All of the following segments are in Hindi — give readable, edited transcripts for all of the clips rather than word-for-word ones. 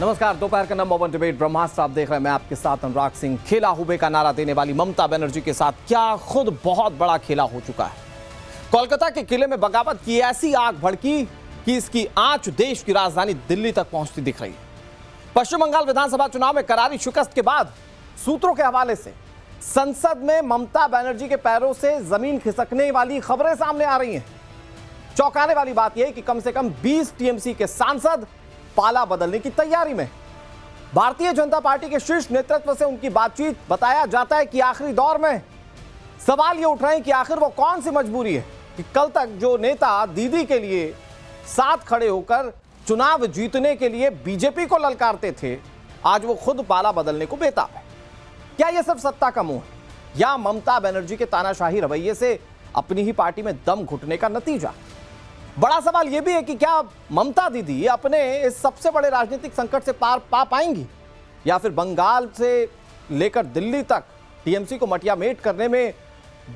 नमस्कार, दोपहर का नंबर 1 डिबेट ब्रह्मास्त्र आप देख रहे हैं। मैं आपके साथ अनुराग सिंह। खेला हुबे का नारा देने वाली ममता बनर्जी के साथ क्या खुद बहुत बड़ा खेला हो चुका है। कोलकाता के किले में बगावत की ऐसी आग भड़की कि इसकी आंच देश की राजधानी दिल्ली तक पहुंचती दिख रही है। पश्चिम बंगाल विधानसभा चुनाव में करारी शिकस्त के बाद सूत्रों के हवाले से संसद में ममता बनर्जी के पैरों से जमीन खिसकने वाली खबरें सामने आ रही हैं। चौंकाने वाली बात यह है कि कम से कम 20 टीएमसी के सांसद पाला बदलने की तैयारी में। भारतीय जनता पार्टी के शीर्ष नेतृत्व से उनकी बातचीत बताया जाता है कि आखिरी दौर में। सवाल ये उठ रहे हैं कि आखिर वो कौन सी मजबूरी है कि कल तक जो नेता दीदी के लिए साथ खड़े होकर चुनाव जीतने के लिए बीजेपी को ललकारते थे, आज वो खुद पाला बदलने को बेताब है। क्या यह सिर्फ सत्ता का मोह है या ममता बनर्जी के तानाशाही रवैये से अपनी ही पार्टी में दम घुटने का नतीजा? बड़ा सवाल यह भी है कि क्या ममता दीदी अपने इस सबसे बड़े राजनीतिक संकट से पार पा पाएंगी या फिर बंगाल से लेकर दिल्ली तक टीएमसी को मटियामेट करने में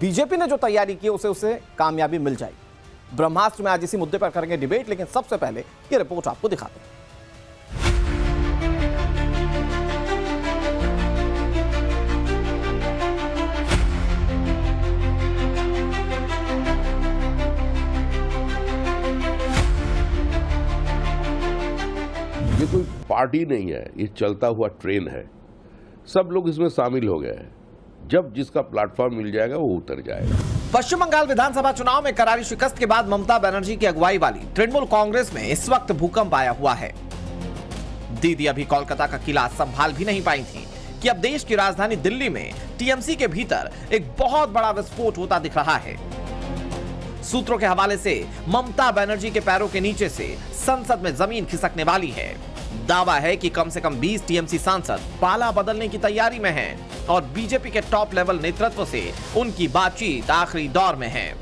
बीजेपी ने जो तैयारी की उसे कामयाबी मिल जाएगी। ब्रह्मास्त्र में आज इसी मुद्दे पर करेंगे डिबेट, लेकिन सबसे पहले ये रिपोर्ट आपको दिखाते हैं। ये कोई पार्टी नहीं है, ये चलता हुआ ट्रेन है। सब लोग इसमें शामिल हो गए हैं। जब जिसका प्लेटफॉर्म मिल जाएगा वो उतर जाएगा। पश्चिम बंगाल विधानसभा चुनाव में करारी शिकस्त के बाद ममता बनर्जी की अगुवाई वाली तृणमूल कांग्रेस में इस वक्त भूकंप आया हुआ है। दीदी अभी कोलकाता का किला संभाल भी नहीं पाई थी कि अब देश की राजधानी दिल्ली में टीएमसी के भीतर एक बहुत बड़ा विस्फोट होता दिख रहा है। सूत्रों के हवाले से ममता बनर्जी के पैरों के नीचे से संसद में जमीन खिसकने वाली है। दावा है कि कम से कम 20 टीएमसी सांसद पाला बदलने की तैयारी में हैं और बीजेपी के टॉप लेवल नेतृत्व से उनकी बातचीत आखिरी दौर में है।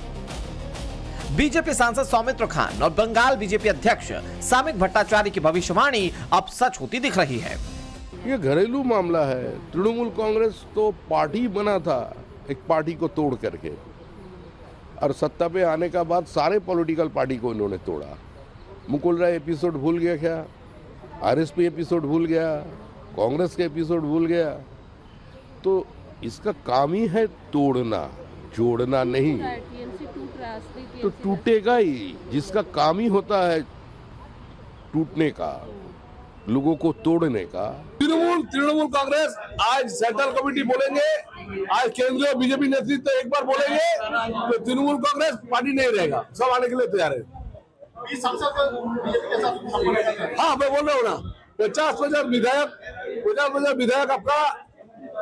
बीजेपी सांसद सौमित्र खान और बंगाल बीजेपी अध्यक्ष सामिक भट्टाचार्य की भविष्यवाणी अब सच होती दिख रही है। ये घरेलू मामला है। तृणमूल कांग्रेस तो पार्टी बना था एक पार्टी को तोड़ करके, और सत्ता पे आने का बाद सारे पॉलिटिकल पार्टी को इन्होंने तोड़ा। मुकुल राय एपिसोड भूल गया क्या? आरएसपी एपिसोड भूल गया, कांग्रेस के एपिसोड भूल गया। तो इसका काम ही है तोड़ना, जोड़ना नहीं। तो टूटेगा ही। जिसका काम ही होता है टूटने का, लोगों को तोड़ने का। तृणमूल कांग्रेस आज सेंट्रल कमेटी बोलेंगे, आज केंद्रीय बीजेपी नेतृत्व एक बार बोलेंगे तो तृणमूल कांग्रेस पार्टी नहीं रहेगा। सब आने के लिए तैयार है। हाँ, मैं बोल रहा हूँ ना, 50% विधायक आपका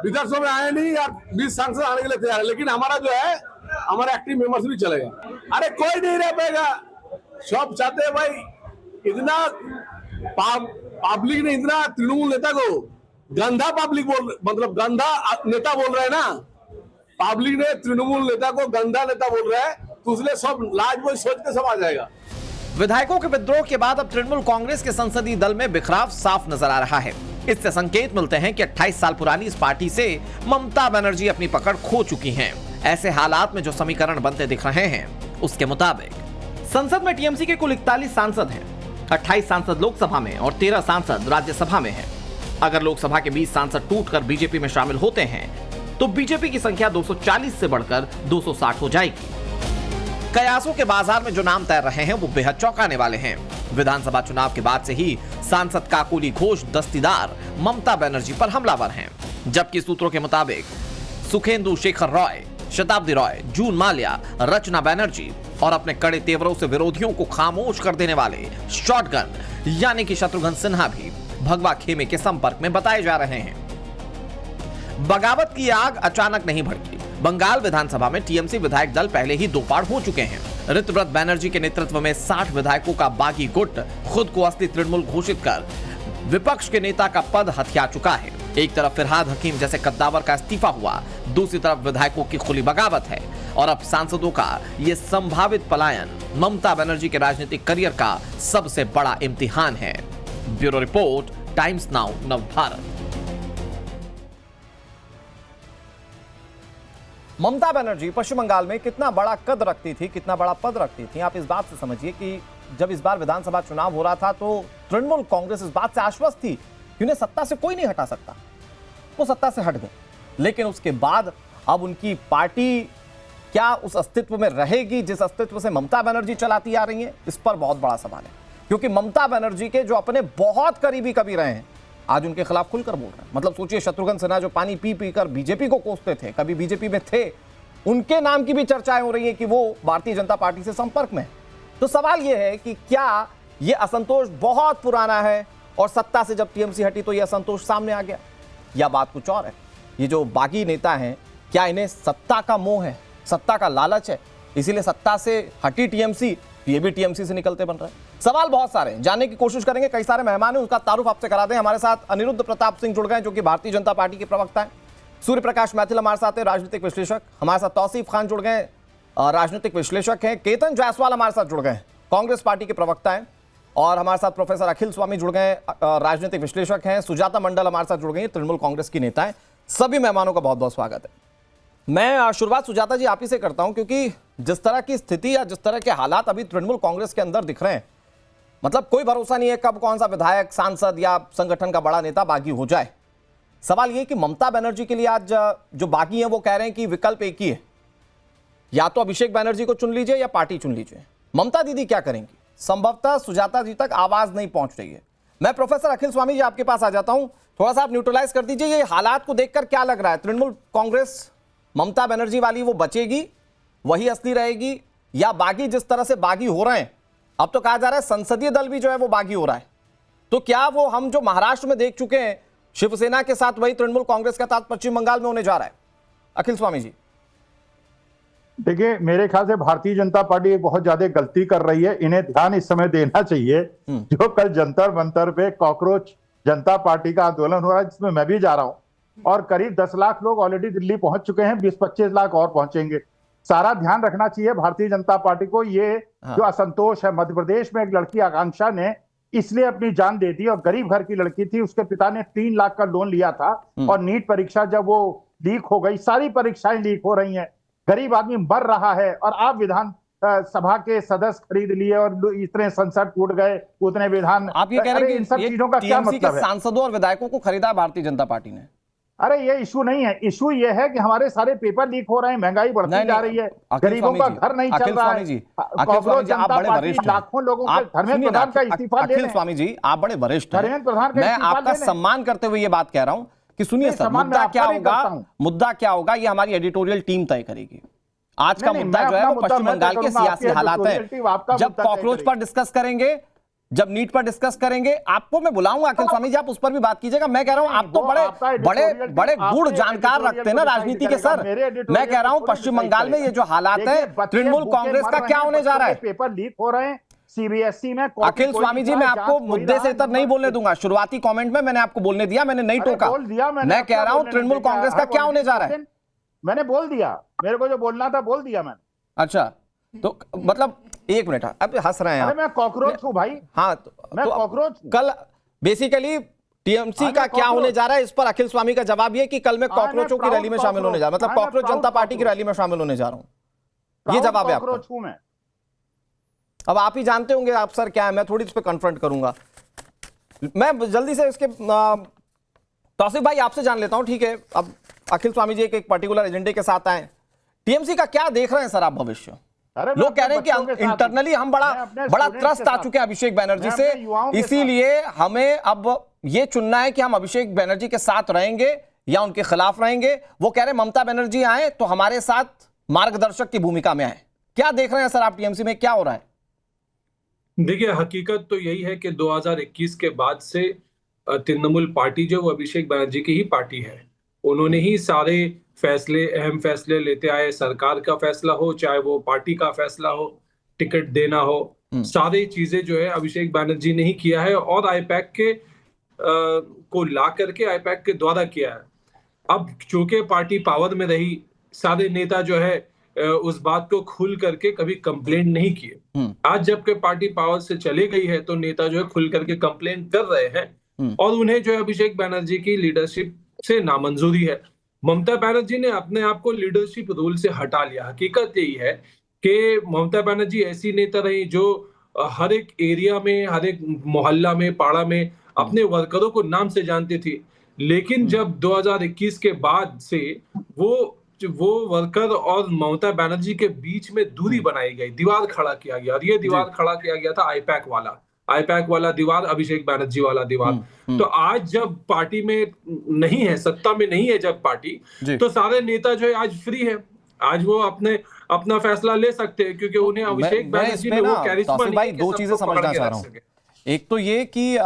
विधानसभा में आए नहीं यार, 20 सांसद आने के लिए तैयार है। लेकिन हमारा जो है, हमारा एक्टिव मेंबर्स भी चलेगा। अरे कोई नहीं रह पाएगा। सब चाहते हैं भाई, इतना पब्लिक ने इतना तृणमूल नेता को गंदा पब्लिक मतलब गंदा नेता बोल रहा है ना। पब्लिक ने तृणमूल नेता को गंदा नेता बोल रहा है, तो इसलिए सब लाज वो सोच के सब आ जाएगा। विधायकों के विद्रोह के बाद अब तृणमूल कांग्रेस के संसदीय दल में बिखराव साफ नजर आ रहा है। इससे संकेत मिलते हैं कि 28 साल पुरानी इस पार्टी से ममता बनर्जी अपनी पकड़ खो चुकी हैं। ऐसे हालात में जो समीकरण बनते दिख रहे हैं, उसके मुताबिक संसद में टीएमसी के कुल 41 सांसद हैं। 28 सांसद लोकसभा में और 13 सांसद राज्यसभा में हैं। अगर लोकसभा के 20 सांसद टूटकर बीजेपी में शामिल होते हैं तो बीजेपी की संख्या 240 से बढ़कर 260 हो जाएगी। कयासों के बाजार में जो नाम तैर रहे हैं वो बेहद चौंकाने वाले हैं। विधानसभा चुनाव के बाद से ही सांसद काकोली घोष दस्तीदार ममता बनर्जी पर हमलावर हैं, जबकि सूत्रों के मुताबिक सुखेंदु शेखर रॉय, शताब्दी रॉय, जून माल्या, रचना बनर्जी और अपने कड़े तेवरों से विरोधियों को खामोश कर देने वाले शॉटगन यानी कि शत्रुघ्न सिन्हा भी भगवा खेमे के संपर्क में बताए जा रहे हैं। बगावत की आग अचानक नहीं भड़की। बंगाल विधानसभा में टीएमसी विधायक दल पहले ही दो पार हो चुके हैं। ऋतव्रत बनर्जी के नेतृत्व में 60 विधायकों का बागी गुट खुद को असली तृणमूल घोषित कर विपक्ष के नेता का पद हथिया चुका है। एक तरफ फिरहाद हकीम जैसे कद्दावर का इस्तीफा हुआ, दूसरी तरफ विधायकों की खुली बगावत है और अब सांसदों का ये संभावित पलायन ममता बनर्जी के राजनीतिक करियर का सबसे बड़ा इम्तिहान है। Bureau report, Times Now Navbharat. Mamata Banerjee Paschim Bangal में कितना बड़ा कद रखती थी, कितना बड़ा पद रखती थी, आप इस बात से समझिए कि जब इस बार विधानसभा चुनाव हो रहा था तो तृणमूल कांग्रेस इस बात से आश्वस्त थी उन्हें सत्ता से कोई नहीं हटा सकता। वो सत्ता से हट गए, लेकिन उसके बाद अब उनकी पार्टी क्या उस अस्तित्व में रहेगी जिस अस्तित्व से ममता बनर्जी चलाती आ रही है? इस पर बहुत बड़ा सवाल है, क्योंकि ममता बनर्जी के जो अपने बहुत करीबी कभी रहे हैं आज उनके खिलाफ खुलकर बोल रहे हैं। मतलब सोचिए, शत्रुघ्न सिन्हा जो पानी पी पी कर बीजेपी को कोसते थे, कभी बीजेपी में थे, उनके नाम की भी चर्चाएं हो रही है कि वो भारतीय जनता पार्टी से संपर्क में है। तो सवाल यह है कि क्या यह असंतोष बहुत पुराना है और सत्ता से जब टीएमसी हटी तो यह असंतोष सामने आ गया, या बात कुछ और है? ये जो बागी नेता हैं, क्या इन्हें सत्ता का मोह है, सत्ता का लालच है, इसीलिए सत्ता से हटी टीएमसी, ये भी टीएमसी से निकलते बन रहे हैं? सवाल बहुत सारे हैं, जानने की कोशिश करेंगे। कई सारे मेहमान हैं, उनका तारुफ आपसे करा दें। हमारे साथ अनिरुद्ध प्रताप सिंह जुड़ गए, जो कि भारतीय जनता पार्टी के प्रवक्ता हैं। सूर्य प्रकाश मैथिल हमारे साथ है, राजनीतिक विश्लेषक। हमारे साथ तौसीफ खान जुड़ गए, राजनीतिक विश्लेषक हैं। केतन जायसवाल हमारे साथ जुड़ गए, कांग्रेस पार्टी के प्रवक्ता हैं। और हमारे साथ प्रोफेसर अखिल स्वामी जुड़ गए, राजनीतिक विश्लेषक हैं। सुजाता मंडल हमारे साथ जुड़ गई, तृणमूल कांग्रेस की नेता है। सभी मेहमानों का बहुत बहुत स्वागत है। मैं शुरुआत सुजाता जी आप ही से करता हूं, क्योंकि जिस तरह की स्थिति या जिस तरह के हालात अभी तृणमूल कांग्रेस के अंदर दिख रहे हैं, मतलब कोई भरोसा नहीं है कब कौन सा विधायक, सांसद या संगठन का बड़ा नेता बागी हो जाए। सवाल यह कि ममता बनर्जी के लिए आज जो बागी हैं वो कह रहे हैं कि विकल्प एक ही है, या तो अभिषेक बनर्जी को चुन लीजिए या पार्टी चुन लीजिए। ममता दीदी क्या करेंगी? संभवतः सुजाता जी तक आवाज नहीं पहुंच रही है। मैं प्रोफेसर अखिल स्वामी जी आपके पास आ जाता हूं, थोड़ा सा आप न्यूट्रलाइज कर दीजिए। ये हालात को देखकर क्या लग रहा है? तृणमूल कांग्रेस ममता बनर्जी वाली वो बचेगी, वही असली रहेगी, या बागी जिस तरह से बागी हो रहे हैं, अब तो कहा जा रहा है संसदीय दल भी जो है वो बागी हो रहा है, तो क्या वो हम जो महाराष्ट्र में देख चुके हैं शिवसेना के साथ, वही तृणमूल कांग्रेस का साथ पश्चिम बंगाल में होने जा रहा है? अखिल स्वामी जी देखिए, मेरे ख्याल से भारतीय जनता पार्टी बहुत ज्यादा गलती कर रही है। इन्हें ध्यान इस समय देना चाहिए। जो कल जंतर मंतर पे कॉकरोच जनता पार्टी का आंदोलन हो रहा है, जिसमें मैं भी जा रहा हूं, और करीब 10 लाख लोग ऑलरेडी दिल्ली पहुंच चुके हैं, 20-25 लाख और पहुंचेंगे। सारा ध्यान रखना चाहिए भारतीय जनता पार्टी को। ये जो असंतोष है, मध्य प्रदेश में एक लड़की आकांक्षा ने इसलिए अपनी जान दे दी, और गरीब घर की लड़की थी, उसके पिता ने 3 लाख का लोन लिया था, और नीट परीक्षा जब वो लीक हो गई, सारी परीक्षाएं लीक हो रही हैं, गरीब आदमी मर रहा है, और आप विधान सभा के सदस्य खरीद लिए और इतने संसद टूट गए, उतने विधान। आप ये कह रहे हैं कि इन सब चीजों का क्या मतलब है? सांसदों और विधायकों को खरीदा भारतीय जनता पार्टी ने? अरे ये इशू नहीं है, इशू ये है कि हमारे सारे पेपर लीक हो रहे हैं, महंगाई बढ़ती जा रही है, गरीबों का घर नहीं चल रहा है। कांग्रेस जनता पार्टी लाखों लोगों के धर्मेंद्र प्रधान का इस्तीफा ले अखिल स्वामी जी आप बड़े वरिष्ठ हैं, धर्मेंद्र प्रधान का मैं आपका सम्मान करते हुए ये बात कह रहा हूं कि सुनिए सर, मुद्दा क्या होगा ये हमारी एडिटोरियल टीम तय करेगी। आज का मुद्दा जो है वो पश्चिम बंगाल के सियासी हालात है। जब कॉकरोच पर डिस्कस करेंगे, जब नीट पर डिस्कस करेंगे, आपको मैं बुलाऊंगा अखिल स्वामी जी, आप उस पर भी बात कीजिएगा। मैं कह रहा हूं आप तो बड़े गूढ़ जानकार रखते हैं ना राजनीति के सर। मैं कह रहा हूं पश्चिम बंगाल में ये जो हालात है, तृणमूल कांग्रेस का क्या होने जा रहा है? पेपर लीक हो रहे हैं सीबीएसई में। अखिल स्वामी जी मैं आपको मुद्दे से इतर नहीं बोलने दूंगा। शुरुआती कमेंट में मैंने आपको बोलने दिया, मैंने नहीं टोका। मैं कह रहा हूं तृणमूल कांग्रेस का क्या होने जा रहा है? मैंने बोल दिया, मेरे को जो बोलना था बोल दिया मैंने। अच्छा, तो मतलब एक मिनट, अब हंस रहे हैं आप। मैं कॉकरोच हूं भाई। हाँ मैं कॉकरोच। कल बेसिकली टीएमसी का क्या होने जा रहा है, इस पर अखिल स्वामी का जवाब ये कि कल मैं कॉकरोचों की रैली में शामिल होने जा रहा हूं, मतलब कॉकरोच जनता पार्टी की रैली में शामिल होने जा रहा हूं। ये जवाब है आपका। अब आप ही जानते होंगे आप सर क्या है, मैं थोड़ी इस पर कन्फ्रंट करूंगा। मैं जल्दी से इसके तौसीफ भाई आपसे जान लेता हूं, ठीक है? अब अखिल स्वामी जी एक पर्टिकुलर एजेंडे के साथ आए, टीएमसी का क्या देख रहे हैं सर आप भविष्य? लोग कह रहे हैं कि इंटरनली हम बड़ा त्रस्त आ चुके हैं अभिषेक बनर्जी से, इसीलिए हमें अब ये चुनना है कि हम अभिषेक बनर्जी के साथ रहेंगे या उनके खिलाफ रहेंगे। वो कह रहे हैं ममता बनर्जी आए तो हमारे साथ मार्गदर्शक की भूमिका में आए। क्या देख रहे हैं सर आप टीएमसी में क्या हो रहा है? देखिए, हकीकत तो यही है कि 2021 के बाद से तृणमूल पार्टी जो वो अभिषेक बनर्जी की ही पार्टी है। उन्होंने ही सारे फैसले, अहम फैसले लेते आए। सरकार का फैसला हो, चाहे वो पार्टी का फैसला हो, टिकट देना हो, सारी चीजें जो है अभिषेक बनर्जी ने ही किया है, और आईपैक के को ला करके आईपैक के द्वारा किया है। अब चूंकि पार्टी पावर में रही, सारे नेता जो है उस बात को खुल करके कभी कंप्लेंट नहीं किए। आज जबकि पार्टी पावर से चली गई है तो नेता जो है खुल करके कंप्लेंट कर रहे हैं, और उन्हें जो है अभिषेक बनर्जी की लीडरशिप से नामंजूरी है। ममता बनर्जी ने अपने आप को लीडरशिप रोल से हटा लिया। हकीकत यही है कि ममता बनर्जी ऐसी नेता रही जो हर एक एरिया में, हर एक मोहल्ला में, पाड़ा में अपने वर्करों को नाम से जानती थी। लेकिन जब 2021 के बाद से वो वर्कर और ममता बनर्जी के बीच में दूरी बनाई गई, दीवार खड़ा किया गया, और ये दीवार खड़ा किया गया था आईपैक वाला दीवार, अभिषेक बनर्जी वाला दीवार। तो आज जब पार्टी में नहीं है, सत्ता में नहीं है जब पार्टी, तो सारे नेता जो है आज फ्री है, आज वो अपना फैसला ले सकते हैं, क्योंकि उन्हें अभिषेक बनर्जी में वो कैरिस्मा नहीं है कि दो चीजें समझना चाह रहा हूं। एक तो ये कि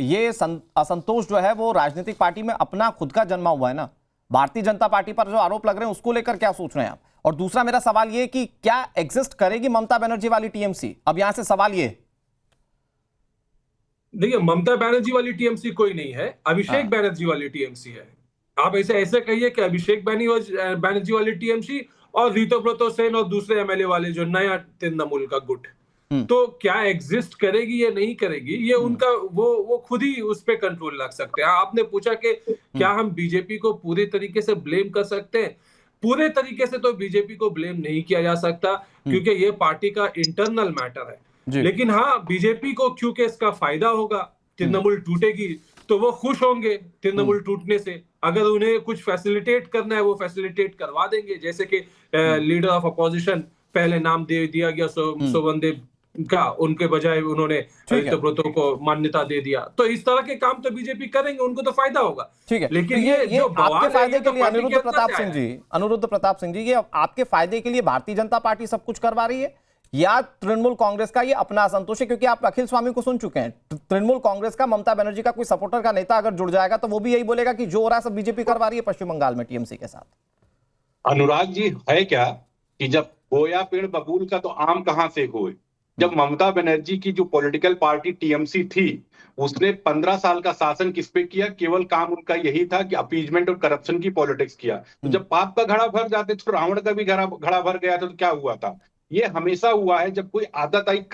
ये असंतोष जो है वो राजनीतिक पार्टी में अपना खुद का जन्मा हुआ है ना, भारतीय जनता पार्टी पर जो आरोप लग रहे हैं उसको लेकर क्या सोच रहे हैं आप? और दूसरा मेरा सवाल ये कि क्या एग्जिस्ट करेगी ममता बनर्जी वाली टीएमसी? अब यहां से सवाल ये, देखिए, ममता बनर्जी वाली टीएमसी कोई नहीं है, अभिषेक बनर्जी वाली टीएमसी है। आप ऐसे कहिए कि अभिषेक बनर्जी वाली टीएमसी और ऋतुव्रत सिंह और दूसरे एमएलए वाले जो नया तृणमूल का गुट, तो क्या एग्जिस्ट करेगी या नहीं करेगी, ये उनका वो खुद ही उस पे कंट्रोल रख सकते हैं। आपने पूछा कि क्या हम बीजेपी को पूरे तरीके से ब्लेम कर सकते हैं? पूरे तरीके से तो बीजेपी को ब्लेम नहीं किया जा सकता, क्योंकि ये पार्टी का इंटरनल मैटर है। लेकिन हाँ, बीजेपी को क्योंकि इसका फायदा होगा, तृणमूल टूटेगी तो वो खुश होंगे तृणमूल टूटने से। अगर उन्हें कुछ फैसिलिटेट करना है वो फैसिलिटेट करवा देंगे, जैसे कि लीडर ऑफ अपोजिशन पहले नाम दे दिया गया सोवनदेव का, उनके बजाय उन्होंने ऋतुव्रतों को मान्यता दे दिया। तो इस तरह के काम तो बीजेपी करेंगे, उनको तो फायदा होगा। ठीक है, लेकिन ये जो आपके फायदे के लिए अनिरुद्ध प्रताप सिंह जी, ये आपके फायदे के लिए भारतीय जनता पार्टी सब कुछ करवा रही है या तृणमूल कांग्रेस का ये अपना असंतोष है? क्योंकि आप अखिल स्वामी को सुन चुके हैं, तृणमूल कांग्रेस का ममता बनर्जी का कोई सपोर्टर का नेता अगर जुड़ जाएगा तो वो भी यही बोलेगा कि जो हो रहा है सब बीजेपी करवा रही है पश्चिम बंगाल में टीएमसी के साथ। अनुराग जी, है क्या कि जब बोया पेड़ बबूल का तो आम कहां से होए। जब ममता बनर्जी की जो पॉलिटिकल पार्टी टीएमसी थी, उसने 15 साल का शासन किस पे किया? केवल काम उनका यही था कि अपीजमेंट और करप्शन की पॉलिटिक्स किया। तो जब पाप का घड़ा भर जाते तो रावण का भी घड़ा भर गया था, तो क्या हुआ था? ये हमेशा हुआ है। जब कोई आदत आई,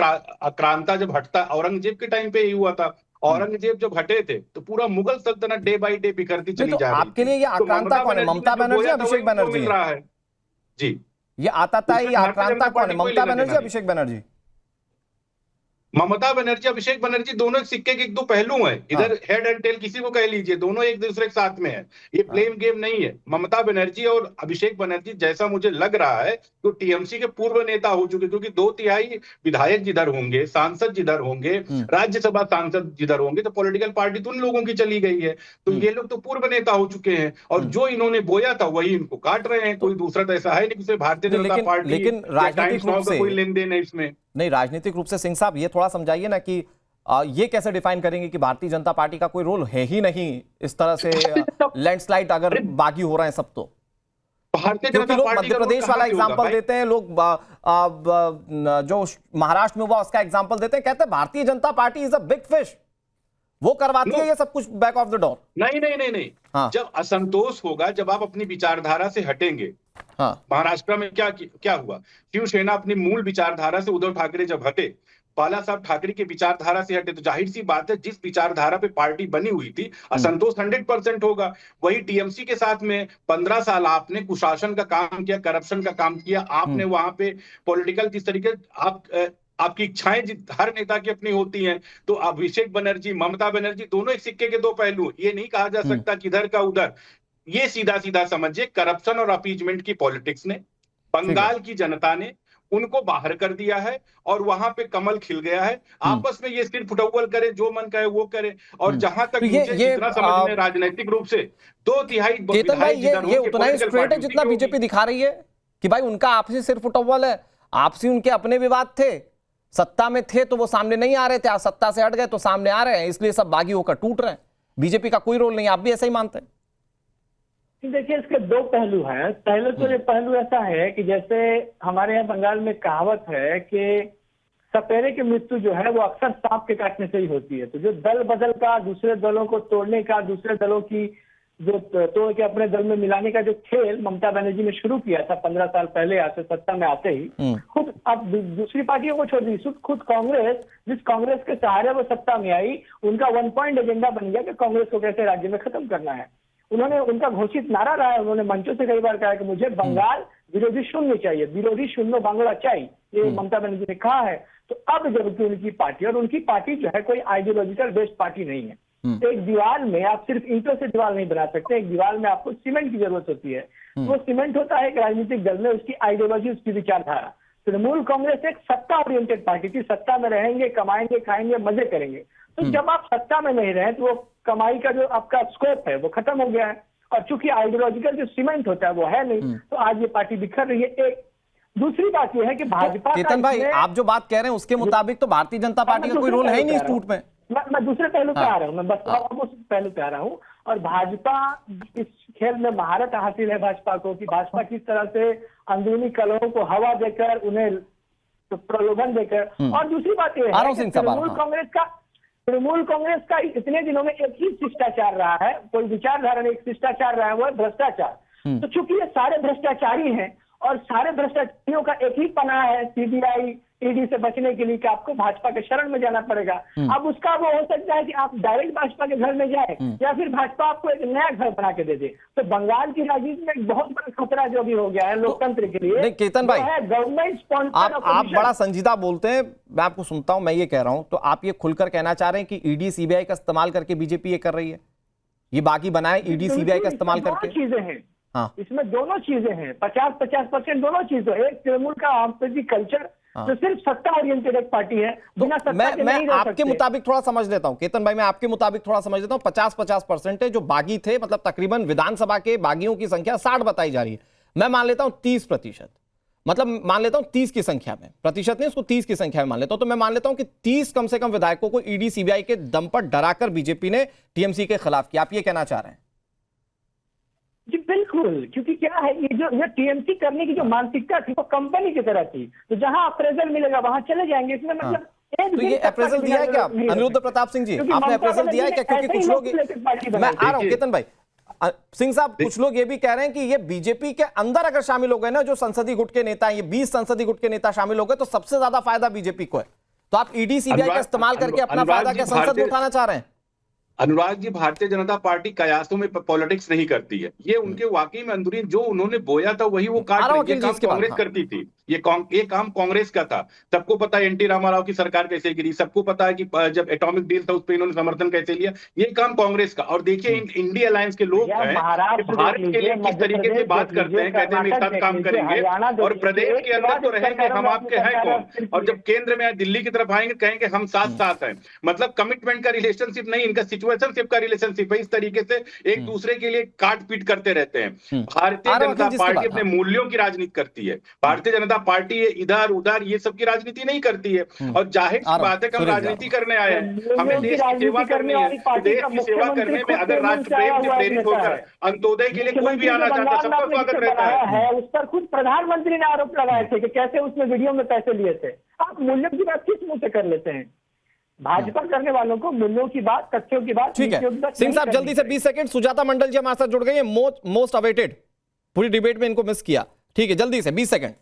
आक्रांता जब हटता, औरंगजेब के टाइम पे ही हुआ था। औरंगजेब जब हटे थे तो पूरा मुगल सल्तनत डे बाय डे बिखरती चली जा रही थी। आपके लिए ये आक्रांता कौन है, ममता बनर्जी अभिषेक बनर्जी? मिल रहा है जी, ये आता था, ये आक्रांता कौन है, ममता बनर्जी अभिषेक बनर्जी? ममता बनर्जी अभिषेक बनर्जी दोनों एक सिक्के के दो पहलू हैं। इधर हेड एंड टेल किसी को कह लीजिए, दोनों एक दूसरे के साथ में है। ये ब्लेम गेम नहीं है। ममता बनर्जी और अभिषेक बनर्जी, जैसा मुझे लग रहा है, तो टीएमसी के पूर्व नेता हो चुके, क्योंकि 2/3 विधायक जिधर होंगे, सांसद जिधर होंगे, राज्यसभा सांसद जिधर होंगे, तो पॉलिटिकल पार्टी तो उन लोगों की चली गई है। तो ये लोग तो पूर्व नेता हो चुके हैं, और जो इन्होंने बोया था वही इनको काट रहे हैं। कोई दूसरा तो ऐसा है नहीं कि भारतीय जनता पार्टी, लेकिन राजनीतिक रूप से कोई लेन देन है इसमें नहीं। राजनीतिक रूप से सिंह साहब ये थोड़ा समझाइए ना कि ये कैसे डिफाइन करेंगे कि भारतीय जनता पार्टी का कोई रोल है ही नहीं इस तरह से लैंडस्लाइड अगर बागी हो रहे हैं सब? तो क्योंकि लोग मध्य प्रदेश वाला एग्जांपल देते हैं, लोग जो महाराष्ट्र में हुआ उसका एग्जांपल देते हैं, कहते हैं Bharatiya Janata party is a big fish, वो करवाती है ये सब कुछ बैक ऑफ द डोर। नहीं। हाँ। जब असंतोष होगा, जब आप अपनी विचारधारा से हटेंगे। हाँ। महाराष्ट्र में क्या हुआ? शिवसेना अपनी मूल विचारधारा से, उद्धव ठाकरे जब हटे, बाला साहब ठाकरे की विचारधारा से हटे, तो जाहिर सी बात है जिस विचारधारा पे पार्टी बनी हुई थी, असंतोष 100% होगा। वही टीएमसी के साथ में 15 साल आपने कुशासन का काम किया, करप्शन का काम किया, आपने वहां पे पॉलिटिकल जिस तरीके आपकी इच्छाएं हर नेता की अपनी होती हैं। तो अभिषेक बनर्जी, ममता बनर्जी दोनों एक सिक्के के दो पहलू। ये नहीं कहा जा सकता कि इधर का उधर। ये सीधा सीधा समझिए, करप्शन और अपीजमेंट की पॉलिटिक्स ने, बंगाल की जनता ने उनको बाहर कर दिया है, और वहां पे कमल खिल गया है। आपस में ये सिर्फ फुटबॉल करे, जो मन करे वो करे। और जहां तक मुझे जितना समझ में राजनीतिक रूप से 2/3 ये उतना ही स्ट्रेट है जितना बीजेपी दिखा रही है कि भाई उनका आपसी सिर्फ फुटबॉल है, आपसी उनके अपने विवाद थे, सत्ता में थे तो वो सामने नहीं आ रहे थे, आज सत्ता से हट गए तो सामने आ रहे हैं, इसलिए सब बागी होकर टूट रहे हैं। बीजेपी का कोई रोल नहीं, आप भी ऐसा ही मानते हैं? देखिए, इसके दो पहलू हैं। पहले तो ये पहलू ऐसा है कि जैसे हमारे यहाँ बंगाल में कहावत है कि सपेरे की मृत्यु जो है वो अक्सर सांप के काटने से ही होती है। तो जो दल बदल का, दूसरे दलों को तोड़ने का, दूसरे दलों की जो तोड़ के अपने दल में मिलाने का जो खेल ममता बनर्जी ने शुरू किया था 15 साल पहले आते सत्ता में आते ही, खुद अब दूसरी पार्टियों को छोड़ दी, खुद कांग्रेस, जिस कांग्रेस के सहारे वो सत्ता में आई, उनका 1 पॉइंट एजेंडा बन गया कि कांग्रेस को कैसे राज्य में खत्म करना है। उन्होंने, उनका घोषित नारा रहा है, उन्होंने मंचों से कई बार कहा कि मुझे बंगाल विरोधी शून्य चाहिए, विरोधी शून्य बांग्ला चाहिए, ये ममता बनर्जी ने कहा है। तो अब जबकि उनकी पार्टी, और उनकी पार्टी जो है कोई आइडियोलॉजिकल बेस्ड पार्टी नहीं है, एक दीवार में आप सिर्फ ईंटों से दीवार नहीं बना सकते, एक दीवार में आपको सीमेंट की जरूरत होती है। वो सीमेंट होता है एक राजनीतिक दल में, उसकी आइडियोलॉजी, उसकी विचारधारा। तृणमूल कांग्रेस एक सत्ता ओरिएंटेड पार्टी थी, सत्ता में रहेंगे, कमाएंगे, खाएंगे, मजे करेंगे। तो जब आप सत्ता में नहीं रहे तो वो कमाई का जो आपका स्कोप है वो खत्म हो गया है, और चूंकि आइडियोलॉजिकल जो सीमेंट होता है वो है नहीं, तो आज ये पार्टी बिखर रही है। एक दूसरी बात यह है कि भाजपा का केतन भाई, इसमें- आप जो बात कह रहे हैं उसके मुताबिक तो भारतीय जनता पार्टी का कोई रोल है ही नहीं इस टूट में। मैं दूसरे पहलू पे आ रहा हूँ, मैं बस उस पहलू पे आ रहा हूँ। और भाजपा इस खेल में महारत हासिल है भाजपा को, कि भाजपा किस तरह से अंदरूनी कलहों को हवा देकर, उन्हें प्रलोभन देकर। और दूसरी बात यह है कि तृणमूल कांग्रेस का इतने दिनों में एक ही शिष्टाचार रहा है, कोई विचारधारा नहीं, एक शिष्टाचार रहा है, वो है भ्रष्टाचार। तो चूंकि ये सारे भ्रष्टाचारी हैं और सारे भ्रष्टाचारियों का एक ही पनाह है सीबीआई ईडी से बचने के लिए कि आपको भाजपा के शरण में जाना पड़ेगा। अब उसका वो हो सकता है कि आप डायरेक्ट भाजपा के घर में जाए, या फिर भाजपा आपको एक नया घर बना के दे दे। तो बंगाल की राजनीति में एक बहुत बड़ा खतरा जो भी हो गया है लोकतंत्र के लिए, नहीं केतन भाई, गवर्नमेंट स्पॉन्सर्ड आप बड़ा संजीदा बोलते हैं, मैं आपको सुनता हूं। मैं ये कह रहा हूं, तो आप ये खुलकर कहना चाह रहे हैं कि ईडी सीबीआई का इस्तेमाल करके बीजेपी ये कर रही है, ये बाकी बनाए ईडी सीबीआई का इस्तेमाल करके? चीजें हैं, हाँ, इसमें दोनों चीजें हैं, 50-50% दोनों चीजें। एक तृणमूल का आंतरिक कल्चर जो सिर्फ सत्ता ओरिएंटेड एक पार्टी है, बिना सत्ता के मैं नहीं रह आपके सकते। मुताबिक थोड़ा समझ लेता हूं केतन भाई, मैं आपके मुताबिक थोड़ा समझ लेता हूं। 50-50% है जो बागी थे, मतलब तकरीबन विधानसभा के बागियों की संख्या 60 बताई जा रही है। मैं मान लेता हूं 30%, मतलब मान लेता हूं 30 की संख्या में, प्रतिशत नहीं, उसको 30 की संख्या में मान लेता हूं। तो मैं मान लेता हूं कि 30 कम से कम विधायकों को ईडी सीबीआई के दम पर डराकर बीजेपी ने टीएमसी के खिलाफ किया। आप ये कहना चाह रहे हैं? जी बिल्कुल, क्योंकि क्या है, ये टीएमसी करने की जो मानसिकता थी वो कंपनी की तरह थी, तो जहां अप्रेजल मिलेगा वहां चले जाएंगे। इसमें मतलब तो ये अप्रेजल दिया है क्या अनिरुद्ध प्रताप सिंह जी? आपने अप्रेजल दिया है क्या? क्योंकि कुछ लोग, मैं आ रहा हूं केतन भाई, सिंह साहब, कुछ लोग ये भी कह रहे हैं कि ये बीजेपी के अंदर अगर शामिल हो गए ना, जो संसदीय गुट के नेता हैं, ये 20 संसदीय गुट के नेता शामिल हो गए, तो सबसे ज्यादा फायदा बीजेपी को है। तो आप ईडी सीबीआई का इस्तेमाल करके अपना फायदा क्या संसद में उठाना चाह रहे हैं? अनुराग जी, भारतीय जनता पार्टी कयासों में पॉलिटिक्स नहीं करती है। ये उनके वाकई में अंदरूनी जो उन्होंने बोया था वही वो काट रही है। ये काम कांग्रेस करती थी, ये काम कांग्रेस का था। सबको पता है एनटी रामाराव की सरकार कैसे गिरी, सबको पता है कि जब एटॉमिक डील था उस पर इन्होंने समर्थन कैसे लिया। ये काम कांग्रेस का। और देखिए इंडिया अलायंस के लोग हैं, भारत के लिए किस तरीके से बात करते हैं, कहते हैं एक साथ काम करेंगे, और प्रदेश के अंदर तो रहेंगे हम आपके हैं कौन, और जब केंद्र में दिल्ली की तरफ आएंगे कहेंगे हम साथ साथ हैं। मतलब कमिटमेंट का रिलेशनशिप नहीं, इनका सिचुएशनशिप का रिलेशनशिप है। इस तरीके से एक दूसरे के लिए काट पीट करते रहते हैं। भारतीय जनता पार्टी अपने मूल्यों की राजनीति करती है। भारतीय जनता पार्टी इधर उधर ये सब की राजनीति नहीं करती है। और जाहिर सी बात है कि हम राजनीति करने आए हैं, हमें देश की सेवा करनी है। देश की सेवा करने में अगर राष्ट्र प्रेम से प्रेरित होकर अंत्योदय के लिए कोई भी आना चाहता है, सबका स्वागत रहता है। उस पर खुद प्रधानमंत्री ने आरोप लगाए थे कि कैसे उसने वीडियो में पैसे लिए थे। आप मूल्यों की बात किस मुंह से कर लेते हैं? भाजपा करने वालों को मूल्यों की बात, तथ्यों की बात, ठीक है। सिंह साहब जल्दी से 20 सेकंड, सुजाता मंडल जी हमारे साथ जुड़ गई है, मोस्ट अवेटेड, पूरी डिबेट में इनको मिस किया। ठीक है, जल्दी से 20 सेकंड।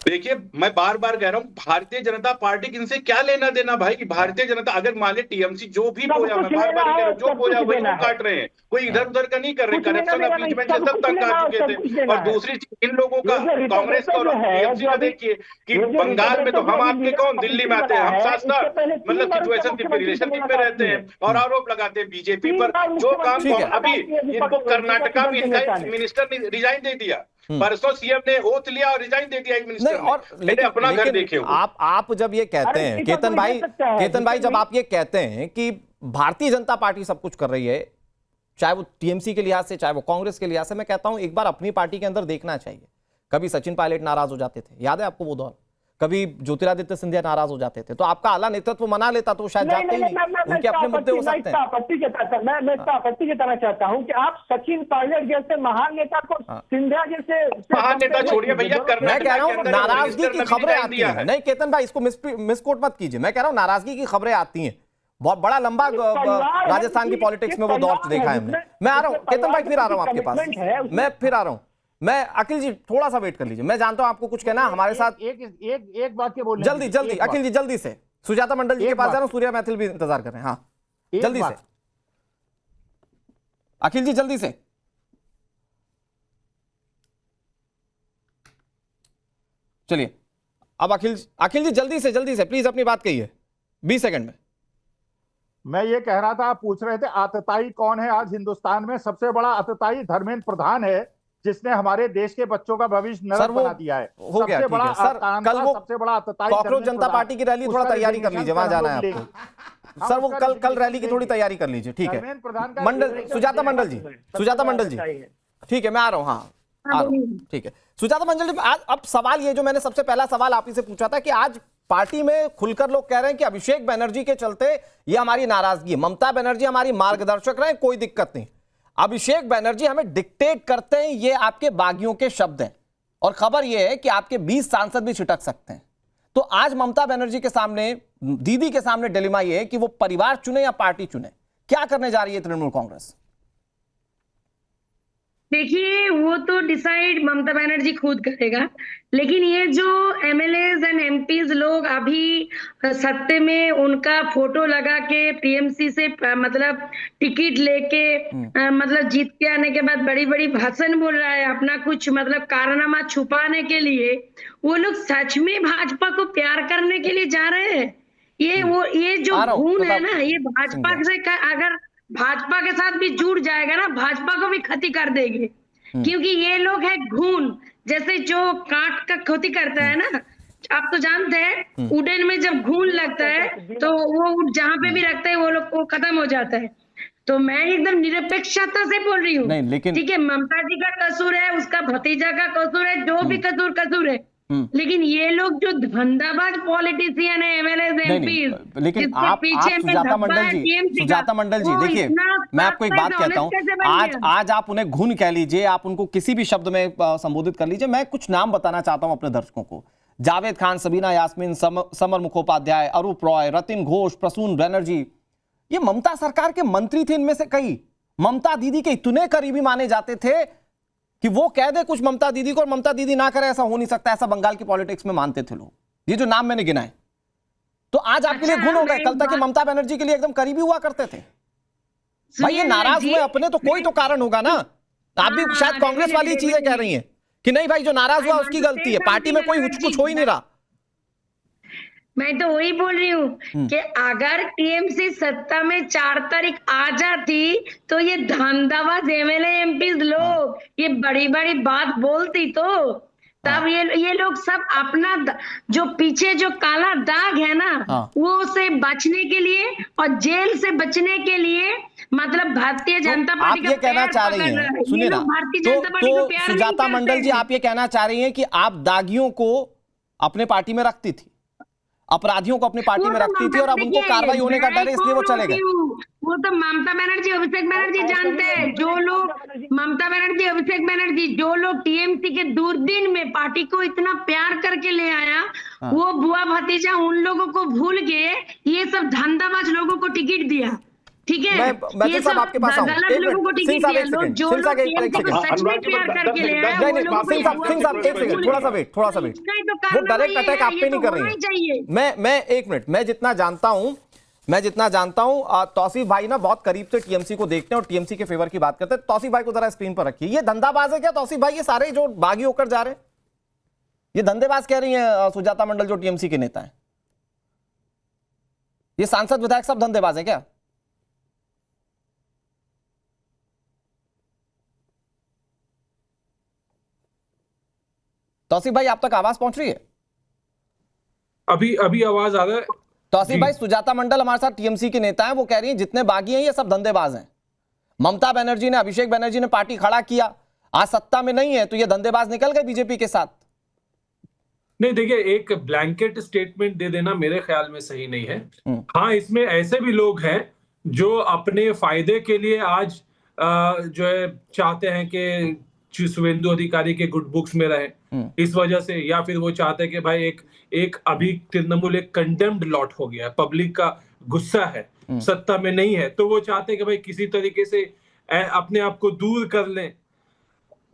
देखिए, मैं बार बार कह रहा हूं, भारतीय जनता पार्टी इनसे क्या लेना देना भाई? कि भारतीय जनता अगर मान ले टीएमसी जो भी बोया, मैं बार बार कह रहा हूं, जो बोया वही वो काट रहे हैं, कोई इधर उधर का नहीं कर रहे। करप्शन अपीचमेंट से सब तक काट चुके थे। और दूसरी चीज इन लोगों का, कांग्रेस का और टीएमसी का देखिए कि बंगाल में तो हम आपके कौन, दिल्ली में आते हैं हम साथ साथ, मतलब सिचुएशन के रिलेशनशिप में रहते हैं और आरोप लगाते हैं बीजेपी पर। जो काम अभी इनको कर्नाटका में इनका मिनिस्टर ने रिजाइन दे दिया, परसों सीएम ने ओथ लिया और रिजाइन दे दिया एक मिनिस्टर ने। और लेकिन, अपना घर देखे आप जब ये कहते हैं केतन भाई जब आप ये कहते हैं कि भारतीय जनता पार्टी सब कुछ कर रही है, चाहे वो टीएमसी के लिहाज से, चाहे वो कांग्रेस के लिहाज से, मैं कहता हूं एक बार अपनी पार्टी के अंदर देखना चाहिए। कभी सचिन पायलट नाराज हो जाते थे, याद है आपको वो दौर? कभी ज्योतिरादित्य सिंधिया नाराज हो जाते थे, तो आपका आला नेतृत्व मना लेता, तो शायद जाते ही नहीं। उनके अपने मुद्दे हो सकते हैं। मैं आपत्ति जताना चाहता हूं कि आप सचिन पायलट जैसे महान नेता को सिंधिया जैसे महान नेता छोड़िए भैया, मैं कह रहा हूं नाराजगी की खबरें आती हैं। नहीं केतन भाई, इसको मिसकोट मत कीजिए। मैं कह रहा हूं नाराजगी की खबरें आती हैं, बहुत बड़ा लंबा राजस्थान की पॉलिटिक्स में वो दौर देखा है हमने। मैं आ रहा हूं केतन भाई, फिर आ रहा हूं आपके पास, मैं फिर आ रहा हूं। मैं अखिल जी थोड़ा सा वेट कर लीजिए, मैं जानता हूं आपको कुछ कहना हमारे साथ। एक बात के बोलने, जल्दी अखिल जी जल्दी से, सुजाता मंडल जी के पास जा रहा हूं, सूर्या मैथिल भी इंतजार कर रहे हैं। हाँ जल्दी से अखिल जी, जल्दी से। चलिए अब अखिल जी जल्दी से प्लीज अपनी बात कहिए 20 सेकंड में। मैं ये कह रहा था, आप पूछ रहे थे आतताई कौन है। आज हिंदुस्तान में सबसे बड़ा आतताई धर्मेंद्र प्रधान है, जिसने हमारे देश के बच्चों का भविष्य नरक बना दिया है। हो गया, सबसे ठीक बड़ा है सर। कल वो सबसे बड़ा आतताई कॉकरोच जनता पार्टी की रैली, थोड़ा तैयारी कर लीजिए, वहां जाना है आपको सर। वो कल रैली की थोड़ी तैयारी कर लीजिए, ठीक है। मंडल, सुजाता मंडल जी, सुजाता मंडल जी, ठीक है, मैं आ रहा हूँ। हाँ आ रहा हूँ, ठीक है। सुजाता मंडल जी, आज अब सवाल ये जो मैंने सबसे पहला सवाल आप ही से पूछा था कि आज पार्टी में खुलकर लोग कह रहे हैं कि अभिषेक बनर्जी के चलते ये हमारी नाराजगी है, ममता बनर्जी हमारी मार्गदर्शक रहे, कोई दिक्कत नहीं, अभिषेक बनर्जी हमें डिक्टेट करते हैं, ये आपके बागियों के शब्द हैं। और खबर ये है कि आपके 20 सांसद भी छिटक सकते हैं। तो आज ममता बनर्जी के सामने, दीदी के सामने डिलेमा ये है कि वो परिवार चुने या पार्टी चुने, क्या करने जा रही है तृणमूल कांग्रेस? देखिए, वो तो डिसाइड ममता बनर्जी खुद करेगा, लेकिन ये जो एमएलएज एंड एमपीज लोग अभी सत्ते में उनका फोटो लगा के टीएमसी से मतलब टिकट लेके मतलब जीत के आने के बाद बड़ी बड़ी भाषण बोल रहा है, अपना कुछ मतलब कारनामा छुपाने के लिए, वो लोग सच में भाजपा को प्यार करने के लिए जा रहे हैं? ये जो खून है ना, ये भाजपा से अगर भाजपा के साथ भी जुड़ जाएगा ना, भाजपा को भी क्षति कर देंगे, क्योंकि ये लोग है घून, जैसे जो काट का क्षति करता है ना, आप तो जानते हैं उड़न में जब घून लगता है तो वो जहां पे भी रखते हैं वो लोग को खत्म हो जाता है। तो मैं एकदम निरपेक्षता से बोल रही हूँ, ठीक है, ममता जी का कसूर है, उसका भतीजा का कसूर है, जो भी कसूर है, लेकिन ये लोग जो धंधाबाज पॉलिटिशियन है, एमएलए एमपी, लेकिन आप सुजाता मंडल जी देखिए, मैं आपको एक बात कहता हूं, आज आप उन्हें घुन कह लीजिए, आप उनको किसी भी शब्द में संबोधित कर लीजिए, मैं कुछ नाम बताना चाहता हूं अपने दर्शकों को। जावेद खान, सबीना यास्मीन, समर मुखोपाध्याय, अरूप रॉय, रतिन घोष, प्रसून बनर्जी, ये ममता सरकार के मंत्री थे। इनमें से कई ममता दीदी के इतने करीबी माने जाते थे कि वो कह दे कुछ ममता दीदी को और ममता दीदी ना करे, ऐसा हो नहीं सकता, ऐसा बंगाल की पॉलिटिक्स में मानते थे लोग। ये जो नाम मैंने गिनाए, तो आज आपके लिए घुन हो गए, कल तक कि ममता बनर्जी के लिए एकदम करीबी हुआ करते थे। भाई ये नाराज हुए अपने, तो कोई तो कारण होगा ना। आप भी शायद कांग्रेस वाली चीजें कह रही हैं कि नहीं भाई जो नाराज हुआ उसकी गलती है, पार्टी में कोई कुछ हो ही नहीं रहा। मैं तो वही बोल रही हूँ कि अगर टीएमसी सत्ता में 4 तारीख आ जाती तो ये धंधाबाज एमएलए एमपी लोग ये बड़ी बड़ी बात बोलती, तो तब ये लोग सब अपना जो पीछे जो काला दाग है ना, वो से बचने के लिए और जेल से बचने के लिए मतलब भारतीय जनता पार्टी आप ये कहना चाह रही हैं, सुनिए ना, तो सुजाता मंडल जी आप ये कहना चाह रही हैं कि आप दागियों को अपने पार्टी में रखती थी, अपराधियों को अपनी पार्टी में रखती थी, और अब उनको कार्रवाई होने का डर है इसलिए वो चले गए। वो तो ममता बनर्जी, अभिषेक बनर्जी जानते हैं, जो लोग ममता बनर्जी, अभिषेक बनर्जी, जो लोग टीएमसी के दूरबीन में पार्टी को इतना प्यार करके ले आया, वो बुआ भतीजा उन लोगों को भूल के ये सब धंधाबाज लोगों को टिकट दिया, ठीक है। मैं तो सब आपके पास आऊं, गलत लोगों को टिकट दिया, लोग जो लोग टीएमसी को सच में प्यार करके ले आया, वो लोगों को सिंह साहब एक सेकंड, थोड़ा सा वेट, वो डायरेक्ट अटैक आप पे नहीं कर रही है। मैं एक मिनट, मैं जितना जानता हूं तौसीफ भाई ना बहुत करीब से टीएमसी को देखते हैं और टीएमसी के फेवर की बात करते हैं। तौसीफ भाई को जरा स्क्रीन पर रखिए। ये धंधाबाज है क्या तौसीफ भाई, ये सारे जो बागी होकर जा रहे हैं, ये धंधेबाज कह रही हैं सुजाता मंडल जो टीएमसी के नेता है, ये सांसद विधायक सब धंधेबाज है क्या? तौसीफ भाई आप तक आवाज पहुंच रही है? अभी आवाज आ रहा है? तौसीफ भाई, सुजाता मंडल हमारे साथ टीएमसी के नेता हैं, वो कह रही हैं जितने बागी हैं ये सब धंधेबाज हैं। ममता बनर्जी ने, अभिषेक बनर्जी ने पार्टी खड़ा किया, आज सत्ता में नहीं है, तो ये धंधेबाज निकल गए बीजेपी के साथ। नहीं देखिए, एक ब्लैंकेट स्टेटमेंट दे देना मेरे ख्याल में सही नहीं है। हाँ, इसमें ऐसे भी लोग हैं जो अपने फायदे के लिए आज जो है चाहते हैं कि शुभेंदु अधिकारी के गुड बुक्स में रहे, इस वजह से, या फिर वो चाहते हैं कि भाई एक अभी तृणमूल एक कंडेम्ड लॉट हो गया, पब्लिक का गुस्सा है, सत्ता में नहीं है, तो वो चाहते हैं कि भाई किसी तरीके से अपने आप को दूर कर लें।